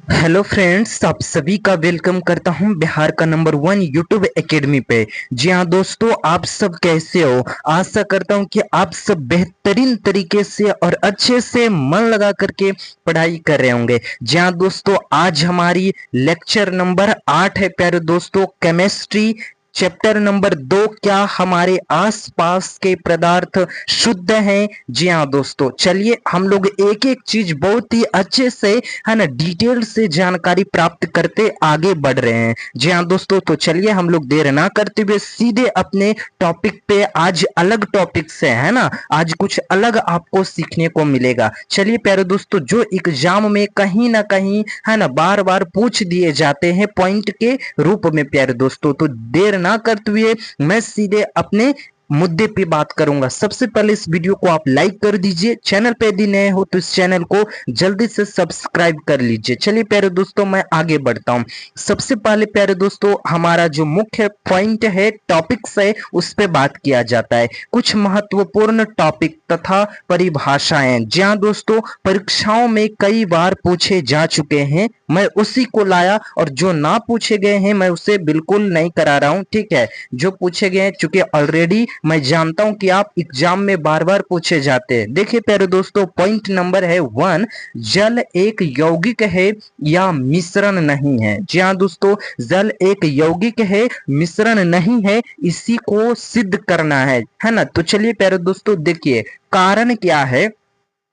Hello friends, आप सभी का वेलकम करता हूं बिहार का नंबर 1 यूट्यूब एकेडमी पे। जी हाँ दोस्तों, आप सब कैसे हो? आशा करता हूं कि आप सब बेहतरीन तरीके से और अच्छे से मन लगा करके पढ़ाई कर रहे होंगे। जी हाँ दोस्तों, आज हमारी लेक्चर नंबर 8 है प्यारे दोस्तों, केमिस्ट्री चैप्टर नंबर 2। क्या हमारे आसपास के पदार्थ शुद्ध हैं? जी हाँ दोस्तों, चलिए हम लोग एक एक चीज बहुत ही अच्छे से, है ना, डिटेल से जानकारी प्राप्त करते आगे बढ़ रहे हैं। जी हाँ दोस्तों, तो चलिए हम लोग देर ना करते हुए सीधे अपने टॉपिक पे, आज अलग टॉपिक से, है ना, आज कुछ अलग आपको सीखने को मिलेगा। चलिए प्यारे दोस्तों, जो एग्जाम में कहीं ना कहीं, है ना, बार बार पूछ दिए जाते हैं पॉइंट के रूप में प्यारे दोस्तों, तो देर ना करते हुए मैं सीधे अपने मुद्दे पे बात करूंगा। सबसे पहले इस वीडियो को आप लाइक कर दीजिए, चैनल पे यदि नए हो तो इस चैनल को जल्दी से सब्सक्राइब कर लीजिए। चलिए प्यारे दोस्तों, मैं आगे बढ़ता हूं। सबसे पहले प्यारे दोस्तों, हमारा जो मुख्य पॉइंट है, टॉपिक्स है, उस पे बात किया जाता है। कुछ महत्वपूर्ण टॉपिक तथा परिभाषाएं, जहां दोस्तों परीक्षाओं में कई बार पूछे जा चुके हैं, मैं उसी को लाया, और जो ना पूछे गए हैं मैं उसे बिल्कुल नहीं करा रहा हूं। ठीक है, जो पूछे गए हैं, चूंकि ऑलरेडी मैं जानता हूं कि आप एग्जाम में बार बार पूछे जाते हैं। देखिए प्यारे दोस्तों, पॉइंट नंबर है 1, जल एक यौगिक है या मिश्रण नहीं है? जी हाँ दोस्तों, जल एक यौगिक है, मिश्रण नहीं है, इसी को सिद्ध करना है ना। तो चलिए प्यारे दोस्तों, देखिए कारण क्या है,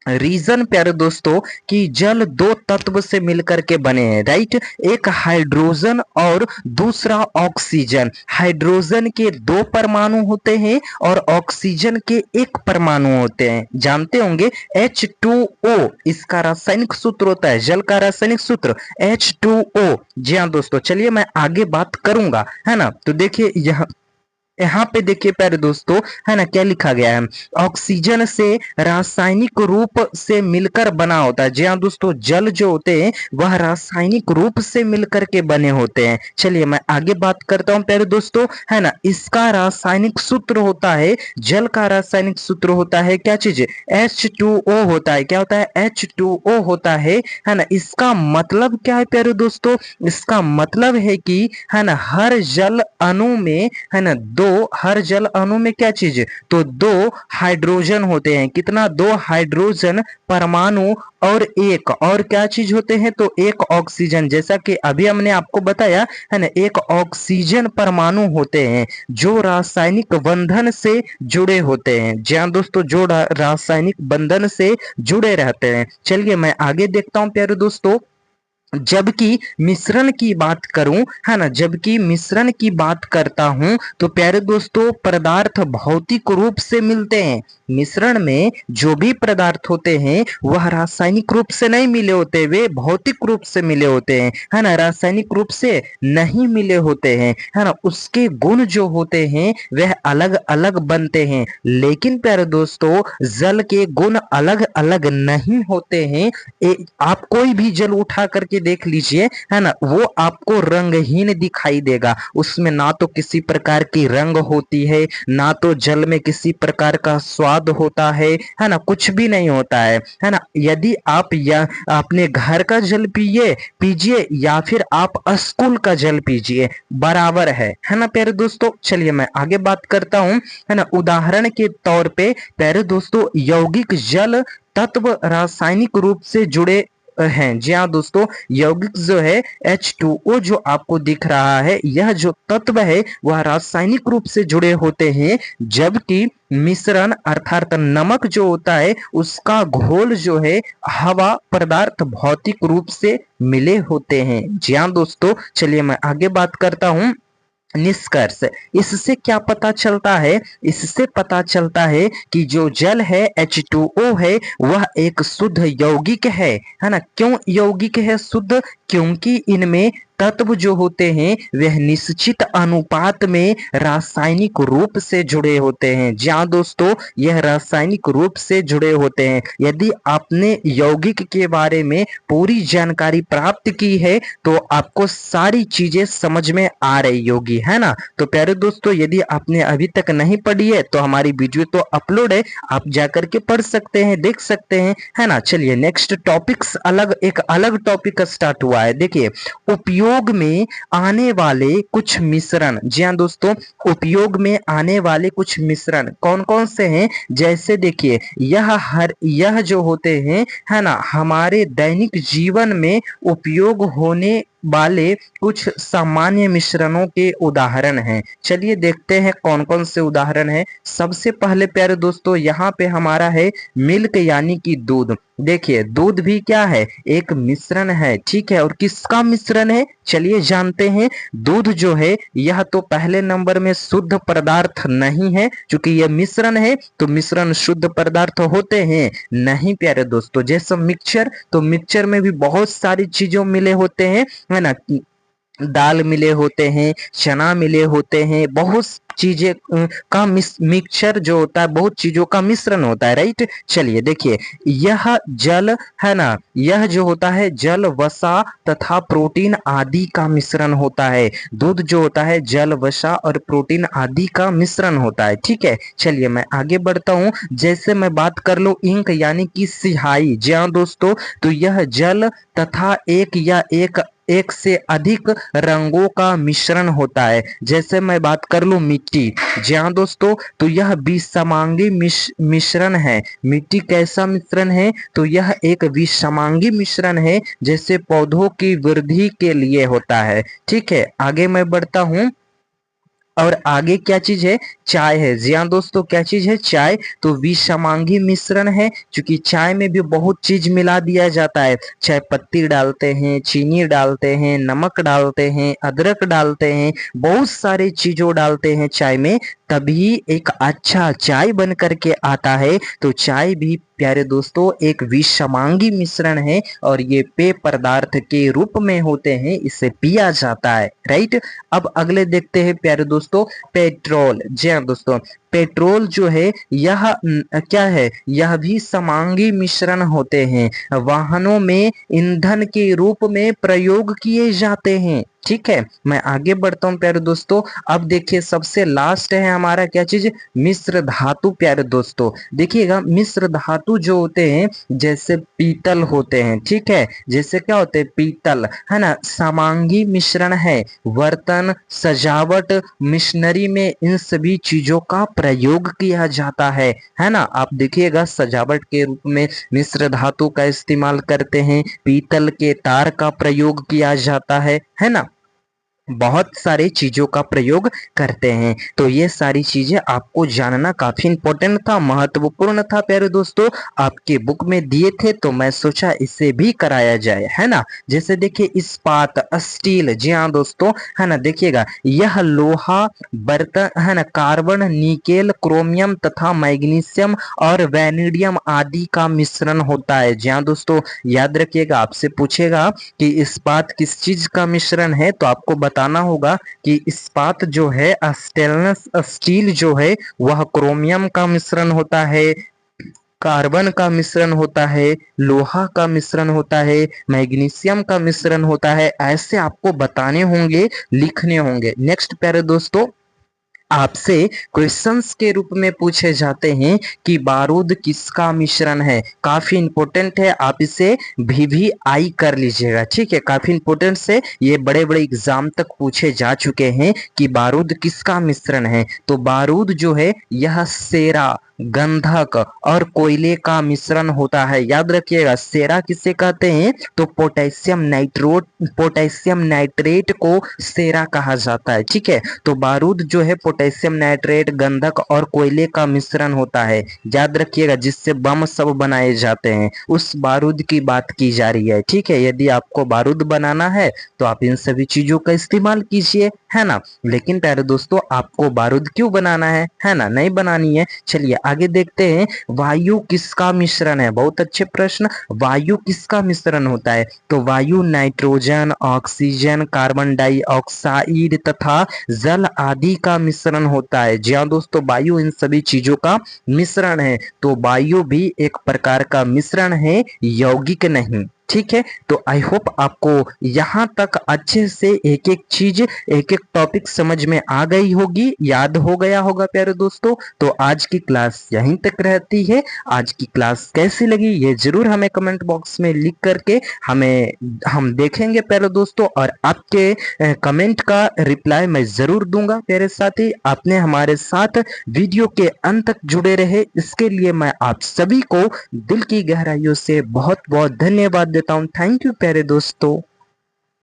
रीजन प्यारे दोस्तों, कि जल दो तत्व से मिलकर के बने हैं, राइट। एक हाइड्रोजन और दूसरा ऑक्सीजन। हाइड्रोजन के दो परमाणु होते हैं और ऑक्सीजन के एक परमाणु होते हैं, जानते होंगे, H2O इसका रासायनिक सूत्र होता है, जल का रासायनिक सूत्र H2O। जी हाँ दोस्तों, चलिए मैं आगे बात करूंगा, है ना। तो देखिए यहाँ पे देखिए प्यारे दोस्तों, है ना, क्या लिखा गया है, ऑक्सीजन से रासायनिक रूप से मिलकर बना होता है। जी हाँ दोस्तों, जल जो होते हैं वह रासायनिक रूप से मिलकर के बने होते हैं। चलिए मैं आगे बात करता हूँ प्यारे दोस्तों, है ना। इसका रासायनिक सूत्र होता है, जल का रासायनिक सूत्र होता है क्या चीज, H2O होता है। क्या होता है? H2O होता है ना। इसका मतलब क्या है प्यारे दोस्तों? इसका मतलब है कि, है ना, हर जल अणु में, है ना, हर जल अणु में क्या चीज है? तो दो हाइड्रोजन होते हैं। कितना? दो हाइड्रोजन परमाणु, और एक और क्या चीज होते हैं? तो एक ऑक्सीजन। जैसा कि अभी हमने आपको बताया, है ना, एक ऑक्सीजन परमाणु होते हैं जो रासायनिक बंधन से जुड़े होते हैं। जी हाँ दोस्तों, जो रासायनिक बंधन से जुड़े रहते हैं। चलिए मैं आगे देखता हूं प्यारे दोस्तों, जबकि मिश्रण की बात करूं, है ना, जबकि मिश्रण की बात करता हूं तो प्यारे दोस्तों, पदार्थ भौतिक रूप से मिलते हैं। मिश्रण में जो भी पदार्थ होते हैं वह रासायनिक रूप से नहीं मिले होते, वे भौतिक रूप से मिले होते हैं, है ना, रासायनिक रूप से नहीं मिले होते हैं, है ना। उसके गुण जो होते हैं वह अलग अलग बनते हैं। लेकिन प्यारे दोस्तों, जल के गुण अलग अलग नहीं होते हैं। आप कोई भी जल उठा करके देख लीजिए, है ना, वो आपको रंगहीन दिखाई देगा। उसमें ना तो किसी प्रकार की रंग होती है, ना तो जल में किसी प्रकार का स्वाद होता है ना, कुछ भी नहीं होता है ना। यदि आप या अपने घर का जल पीजिए या फिर आप स्कूल का जल पीजिए, बराबर है ना प्यारे दोस्तों। चलिए मैं आगे बात करता हूं, है ना। उदाहरण के तौर पे प्यारे दोस्तों, यौगिक जल तत्व रासायनिक रूप से जुड़े हैं। जी हाँ दोस्तों, यौगिक जो है H2O जो आपको दिख रहा है, यह जो तत्व है वह रासायनिक रूप से जुड़े होते हैं, जबकि मिश्रण अर्थात नमक जो होता है उसका घोल जो है हवा पदार्थ भौतिक रूप से मिले होते हैं। जी हाँ दोस्तों, चलिए मैं आगे बात करता हूं। निष्कर्ष, इससे क्या पता चलता है? इससे पता चलता है कि जो जल है H2O है वह एक शुद्ध यौगिक है ना। क्यों यौगिक है शुद्ध? क्योंकि इनमें तत्व जो होते हैं वह निश्चित अनुपात में रासायनिक रूप से जुड़े होते हैं। जहाँ दोस्तों, यह रासायनिक रूप से जुड़े होते हैं। यदि आपने यौगिक के बारे में पूरी जानकारी प्राप्त की है तो आपको सारी चीजें समझ में आ रही होगी, है ना। तो प्यारे दोस्तों, यदि आपने अभी तक नहीं पढ़ी है तो हमारी वीडियो तो अपलोड है, आप जाकर के पढ़ सकते हैं, देख सकते हैं, है ना। चलिए नेक्स्ट टॉपिक्स, एक अलग टॉपिक स्टार्ट हुआ है। देखिए, उपयोग में आने वाले कुछ मिश्रण, जी हाँ दोस्तों, उपयोग में आने वाले कुछ मिश्रण कौन कौन से हैं? जैसे देखिए, यह जो होते हैं, है ना, हमारे दैनिक जीवन में उपयोग होने वाले कुछ सामान्य मिश्रणों के उदाहरण हैं। चलिए देखते हैं कौन कौन से उदाहरण हैं। सबसे पहले प्यारे दोस्तों, यहाँ पे हमारा है मिल्क यानी कि दूध। देखिए, दूध भी क्या है? एक मिश्रण है, ठीक है। और किसका मिश्रण है? चलिए जानते हैं। दूध जो है यह तो पहले नंबर में शुद्ध पदार्थ नहीं है, क्योंकि यह मिश्रण है। तो मिश्रण शुद्ध पदार्थ होते हैं नहीं प्यारे दोस्तों। जैसे मिक्सचर, तो मिक्सचर में भी बहुत सारी चीजों मिले होते हैं, है ना। दाल मिले होते हैं, चना मिले होते हैं, बहुत चीजें का मिक्सचर जो होता है, बहुत चीजों का मिश्रण होता है, राइट। चलिए देखिए, यह जल, है ना, यह जो होता है जल, वसा तथा प्रोटीन आदि का मिश्रण होता है। दूध जो होता है जल, वसा और प्रोटीन आदि का मिश्रण होता है, ठीक है। चलिए मैं आगे बढ़ता हूँ। जैसे मैं बात कर लूं इंक यानी कि स्याही, जी हाँ दोस्तों, तो यह जल तथा एक या एक से अधिक रंगों का मिश्रण होता है। जैसे मैं बात कर लूं मिट्टी, जी हाँ दोस्तों, तो यह विषमांगी मिश्रण है। मिट्टी कैसा मिश्रण है? तो यह एक विषमांगी मिश्रण है, जैसे पौधों की वृद्धि के लिए होता है, ठीक है। आगे मैं बढ़ता हूं। और आगे क्या चीज है? चाय है। जी हाँ दोस्तों, क्या चीज है? चाय। तो विषमांगी मिश्रण है, क्योंकि चाय में भी बहुत चीज मिला दिया जाता है। चाय पत्ती डालते हैं, चीनी डालते हैं, नमक डालते हैं, अदरक डालते हैं, बहुत सारी चीजों डालते हैं चाय में, तभी एक अच्छा चाय बन करके आता है। तो चाय भी प्यारे दोस्तों एक विषमांगी मिश्रण है, और ये पेय पदार्थ के रूप में होते हैं, इसे पिया जाता है, राइट। अब अगले देखते हैं प्यारे दोस्तों, पेट्रोल। जी हाँ दोस्तों, पेट्रोल जो है यह क्या है? यह भी समांगी मिश्रण होते हैं, वाहनों में ईंधन के रूप में प्रयोग किए जाते हैं, ठीक है। मैं आगे बढ़ता हूं प्यारे दोस्तों। अब देखिए, सबसे लास्ट है हमारा क्या चीज? मिश्र धातु प्यारे दोस्तों। देखिएगा, मिश्र धातु जो होते हैं, जैसे पीतल होते हैं, ठीक है। जैसे क्या होते हैं? पीतल, है ना, समांगी मिश्रण है। बर्तन, सजावट, मिशनरी में इन सभी चीजों का प्रयोग किया जाता है ना। आप देखिएगा, सजावट के रूप में मिश्र धातु का इस्तेमाल करते हैं, पीतल के तार का प्रयोग किया जाता है ना। बहुत सारे चीजों का प्रयोग करते हैं। तो ये सारी चीजें आपको जानना काफी इंपॉर्टेंट था, महत्वपूर्ण था प्यारे दोस्तों। आपके बुक में दिए थे, तो मैं सोचा इसे भी कराया जाए, है ना। जैसे देखिए, इस्पात, स्टील, जी हाँ दोस्तों, है ना। देखिएगा, यह लोहा, बर्तन, है ना, कार्बन, निकेल, क्रोमियम तथा मैग्नीशियम और वैनेडियम आदि का मिश्रण होता है। जी हाँ दोस्तों, याद रखिएगा, आपसे पूछेगा कि इस्पात किस चीज का मिश्रण है, तो आपको बताना होगा कि इस्पात जो है, स्टेनलेस स्टील जो है, वह क्रोमियम का मिश्रण होता है, कार्बन का मिश्रण होता है, लोहा का मिश्रण होता है, मैग्नीशियम का मिश्रण होता है। ऐसे आपको बताने होंगे, लिखने होंगे। नेक्स्ट प्यारे दोस्तों, आपसे क्वेश्चंस के रूप में पूछे जाते हैं कि बारूद किसका मिश्रण है। काफी इंपॉर्टेंट है, आप इसे VVI कर लीजिएगा, ठीक है। काफी इंपॉर्टेंट से ये बड़े बड़े एग्जाम तक पूछे जा चुके हैं कि बारूद किसका मिश्रण है। तो बारूद जो है यह सेरा, गंधक और कोयले का मिश्रण होता है। याद रखिएगा, सेरा किसे कहते हैं? तो पोटेशियम नाइट्रेट को सेरा कहा जाता है, ठीक है। तो बारूद जो है पोटेशियम नाइट्रेट, गंधक और कोयले का मिश्रण होता है। याद रखिएगा, जिससे बम सब बनाए जाते हैं, उस बारूद की बात की जा रही है, ठीक है। यदि आपको बारूद बनाना है तो आप इन सभी चीजों का इस्तेमाल कीजिए, है ना। लेकिन प्यारे दोस्तों, आपको बारूद क्यों बनाना है ना, नहीं बनानी है। चलिए आगे देखते हैं, वायु किसका मिश्रण है? बहुत अच्छे प्रश्न। वायु किसका मिश्रण होता है? तो वायु नाइट्रोजन, ऑक्सीजन, कार्बन डाइऑक्साइड तथा जल आदि का मिश्रण होता है। जी हाँ दोस्तों, वायु इन सभी चीजों का मिश्रण है। तो वायु भी एक प्रकार का मिश्रण है, यौगिक नहीं, ठीक है। तो आई होप आपको यहाँ तक अच्छे से एक एक चीज एक एक टॉपिक समझ में आ गई होगी, याद हो गया होगा प्यारे दोस्तों। तो आज की क्लास यहीं तक रहती है। आज की क्लास कैसी लगी ये जरूर हमें कमेंट बॉक्स में लिख करके हम देखेंगे प्यारे दोस्तों, और आपके कमेंट का रिप्लाई मैं जरूर दूंगा प्यारे साथी। आपने हमारे साथ वीडियो के अंत तक जुड़े रहे, इसके लिए मैं आप सभी को दिल की गहराइयों से बहुत बहुत धन्यवाद देता हूं। थैंक यू प्यारे दोस्तों।